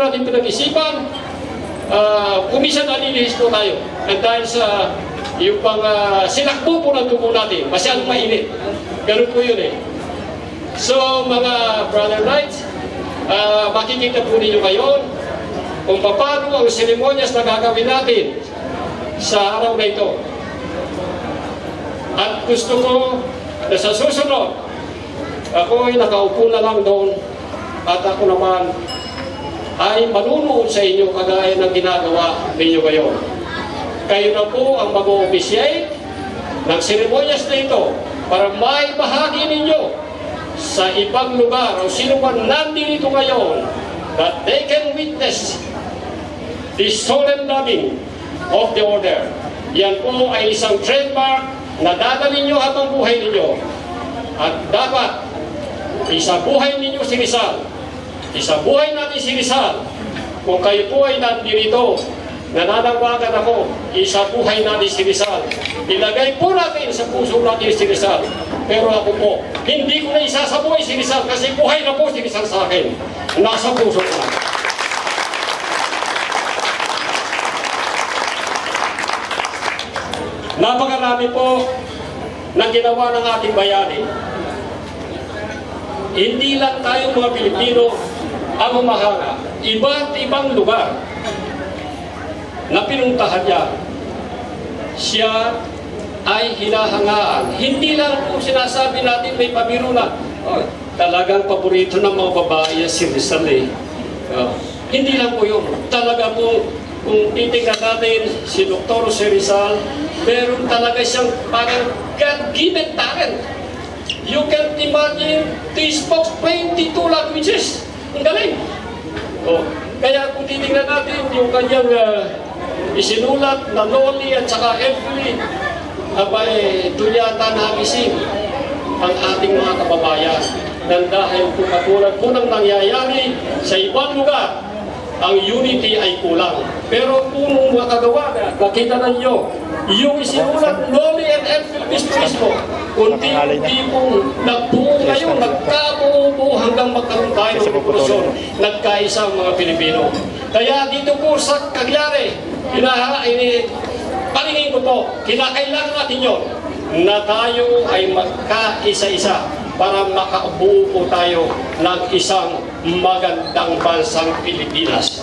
natin pinag-isipan, kumisan alilihis po tayo. At dahil sa yung pang sinakbo po ng dugo natin, masyadong mainit. Ganun po yun eh. So mga brother knights, makikita po ninyo ngayon kung paano ang seremonyas na gagawin natin sa araw na ito. At gusto ko na sa susunod, ako ay nakaupo na lang doon at ako naman ay manunood sa inyo kagaya ng ginagawa ninyo ngayon. Kayo na po ang mag-o-officiate ng seremonyas na ito para may bahagi ninyo sa ibang lugar o sino man nandito ngayon that they can witness the solemn loving of the order. Yan po ay isang trademark na dadalhin nyo habang buhay ninyo. At dapat isabuhay ninyo si Rizal. Isabuhay natin si Rizal. Kung kayo po ay nandito, nananawagan ako, isabuhay natin si Rizal. Ilagay po natin sa puso natin si Rizal. Pero ako po, hindi ko na isasabuhay si Rizal kasi buhay na po si Rizal sa akin. Nasa puso ko na. Napakarami po na ginawa ng ating bayani. Hindi lang tayo mga Pilipino ang humahanga. Iba't ibang lugar na pinuntahan niya, siya ay hinahangaan. Hindi lang po sinasabi natin may pabiro na, oh, talagang paborito ng mga babae si Rizal eh. Hindi lang po yun. Talaga po, kung titingnan natin si Dr. Rizal, meron talaga siyang parang God-given talent. You can imagine, he spoke 22 languages. Ang galing. Oh, kaya kung titingnan natin yung kanyang isinulat na Loli at saka Every, abay, doon yata nagising ang ating mga kababayan. Nang dahil kung katulad po ng nangyayari sa ibang lugar, ang unity ay kulang. Pero kung makagawa na, nakita na nyo, yung isinulat Loli and Every mismo, kunti-kunti pong nagbuo ngayon, nagkabuo hanggang magkaroon tayo ng revolusyon, nagkaisa ang mga Pilipino. Kaya dito po sa Cagliari, paningin ko po, kinakailangan natin yun, na tayo ay magkaisa-isa para makabuo po tayo ng isang magandang bansang Pilipinas.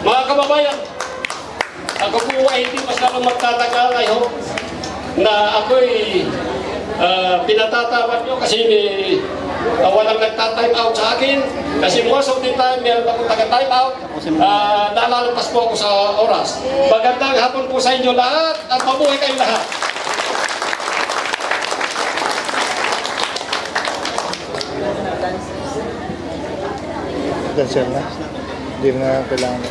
Mga kababayan, ako po ay hindi masyadong magtatagal. I hope na ako'y pinatatawad nyo kasi walang nagta-time out sa akin. Kasi most of the time, meron akong taga-time out. Nalalampas po ako sa oras. Magandang hapon po sa inyo lahat at mabuhay kayong lahat. Dancer na. Hindi na kailangan.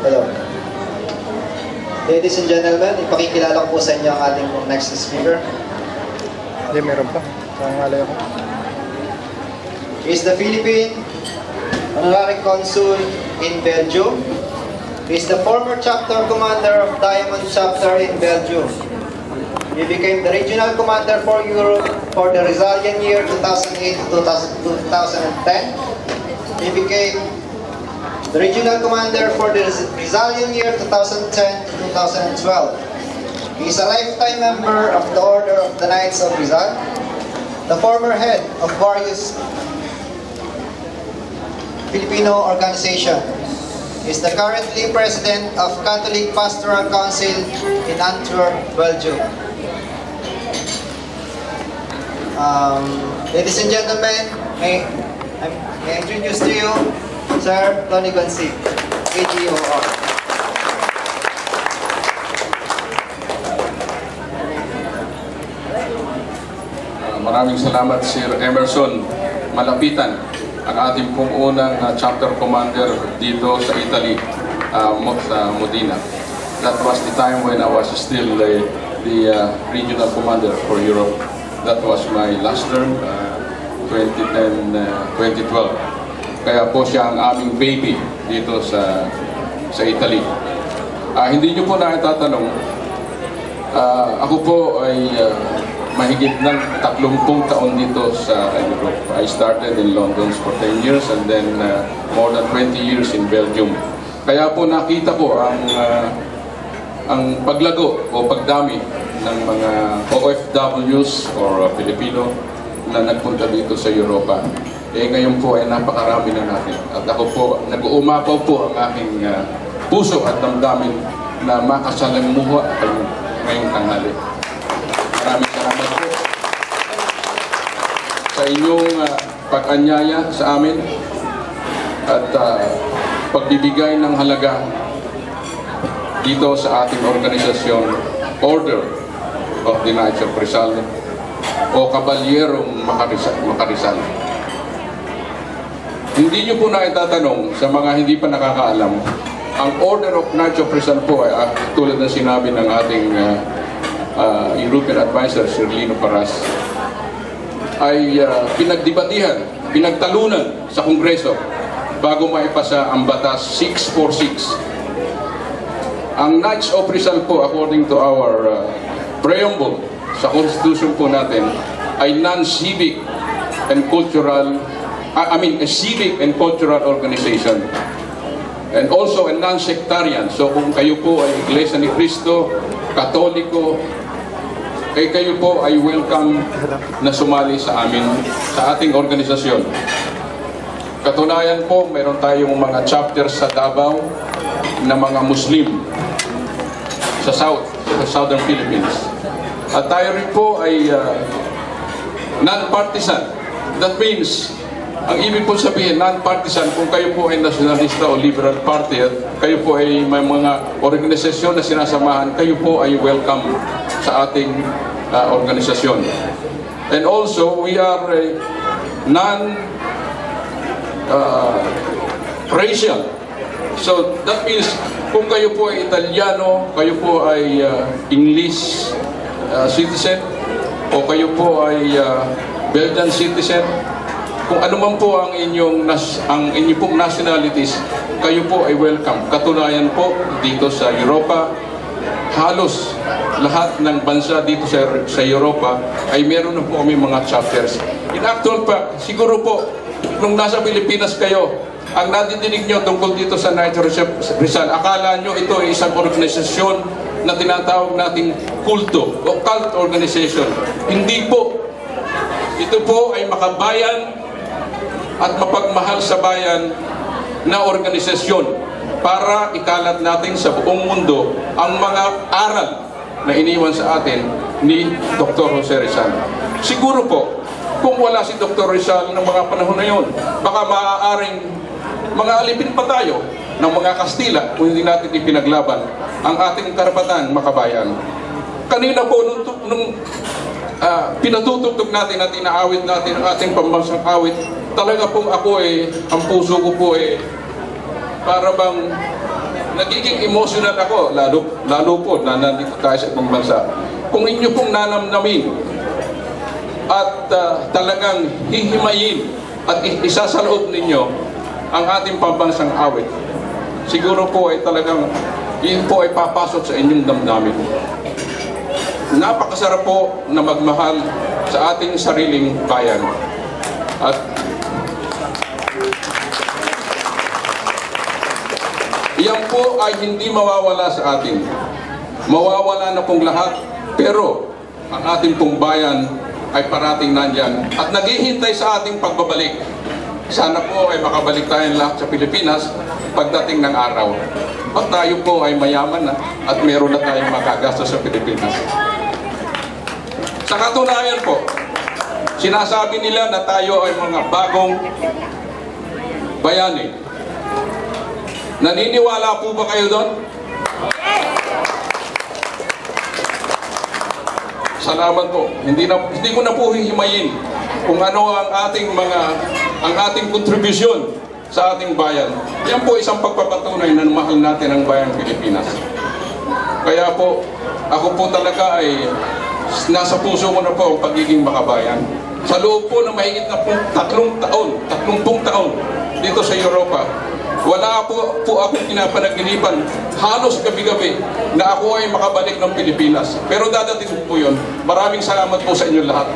Hello. Ladies and gentlemen, ipakikilala ko po sa inyo ang ating next speaker. Hindi, meron pa. Pangalay ako. He is the Philippine Honorary Consul in Belgium. He is the former chapter commander of Diamond Chapter in Belgium. He became the regional commander for Europe for the Rizalian year 2008-2010. He became the regional commander for the Rizalian year 2010-2012. He is a lifetime member of the Order of the Knights of Rizal, the former head of various Filipino organizations. He is the currently president of Catholic Pastoral Council in Antwerp, Belgium. Ladies and gentlemen, may I introduce to you Sir Tony Gonzig, AGOR. Maraming salamat Sir Emerson Malapitan, ang ating pong unang chapter commander dito sa Italy, sa Modena. That was the time when I was still the regional commander for Europe. That was my last term. 2012. Kaya po siya ang aming baby dito sa Italy. Hindi niyo po na itatanong, ako po ay mahigit ng 30 taon dito sa Europe. I started in London for 10 years and then more than 20 years in Belgium. Kaya po nakita ko ang paglago o pagdami ng mga OFWs or Filipino na nagpunta dito sa Europa. Ngayon po ay napakarami na natin. At ako po, nag-uumapaw po ang aking puso at damdamin na makasalamuha ngayong tanghali. Maraming salamat po sa inyong pag-anyaya sa amin at pagbibigay ng halaga dito sa ating organisasyon, Order of the Knights of Rizal o Kabalyerong Makarizal. Hindi nyo po na itatanong sa mga hindi pa nakakaalam, ang Order of Knights of Rizal po ay tulad ng sinabi ng ating European Advisor, Sir Lino Paras, ay pinagdibatihan, pinagtalunan sa Kongreso bago maipasa ang Batas 646. Ang Knights of Rizal po, according to our preamble sa Constitution po natin, ay non-civic and cultural, a civic and cultural organization. And also a non-sectarian. So kung kayo po ay Iglesia ni Cristo, Katoliko, kayo po ay welcome na sumali sa amin, sa ating organisasyon. Katunayan po, meron tayong mga chapters sa Davao na mga Muslim sa Southern Philippines. At tayo rin po ay non-partisan. That means, ang ibig po sabihin, non-partisan, kung kayo po ay nationalista o liberal party at kayo po ay may mga organisasyon na sinasamahan, kayo po ay welcome sa ating organisasyon. And also, we are non-racial. So, that means, kung kayo po ay Italiano, kayo po ay English citizen, o kayo po ay Belgian citizen, kung ano man po ang inyong pong nationalities, kayo po ay welcome. Katunayan po, dito sa Europa, halos lahat ng bansa dito sa Europa ay meron na po kami mga chapters. In actual fact, siguro po, nung nasa Pilipinas kayo, ang nadidinig nyo tungkol dito sa Knights of Rizal, akala nyo ito ay isang organisasyon na tinatawag nating kulto o cult organization. Hindi po. Ito po ay makabayan at mapagmahal sa bayan na organisasyon para ikalat natin sa buong mundo ang mga aral na iniwan sa atin ni Dr. Jose Rizal. Siguro po, kung wala si Dr. Rizal ng mga panahon na yun, baka maaaring mga alipin pa tayo ng mga Kastila kung hindi natin ipinaglaban ang ating karapatan makabayan. Kanina po, nung pinatutugtog natin at inaawit natin ang ating pambansang awit, talaga pong ako ang puso ko po para bang nagiging emotional ako, lalo po na nandito tayo sa ibang bansa. Kung inyo pong nanamnamin at talagang hihimayin at isasaloob ninyo ang ating pambansang awit, siguro po ay talagang yun po ay papasok sa inyong damdamin. Napakasarap po na magmahal sa ating sariling bayan. At iyan po ay hindi mawawala sa atin. Mawawala na pong lahat, pero ang ating pong bayan ay parating nandyan at naghihintay sa ating pagbabalik. Sana po ay makabalik tayong lahat sa Pilipinas pagdating ng araw. At tayo po ay mayaman na at meron na tayong magagastos sa Pilipinas. Sa katunayan po, sinasabi nila na tayo ay mga bagong bayani. Naniniwala po ba kayo doon? Salamat po. Hindi ko na po hihimayin kung ano ang ating kontribusyon sa ating bayan. Yan po isang pagpapatunay na mahal natin ang bayang Pilipinas. Kaya po, ako po talaga ay nasa puso ko na po ang pagiging makabayan. sa loob po ng mahigit na 30 taon dito sa Europa, wala po akong pinapanaginipan halos gabi-gabi na ako ay makabalik ng Pilipinas. Pero dadating po yun. Maraming salamat po sa inyo lahat.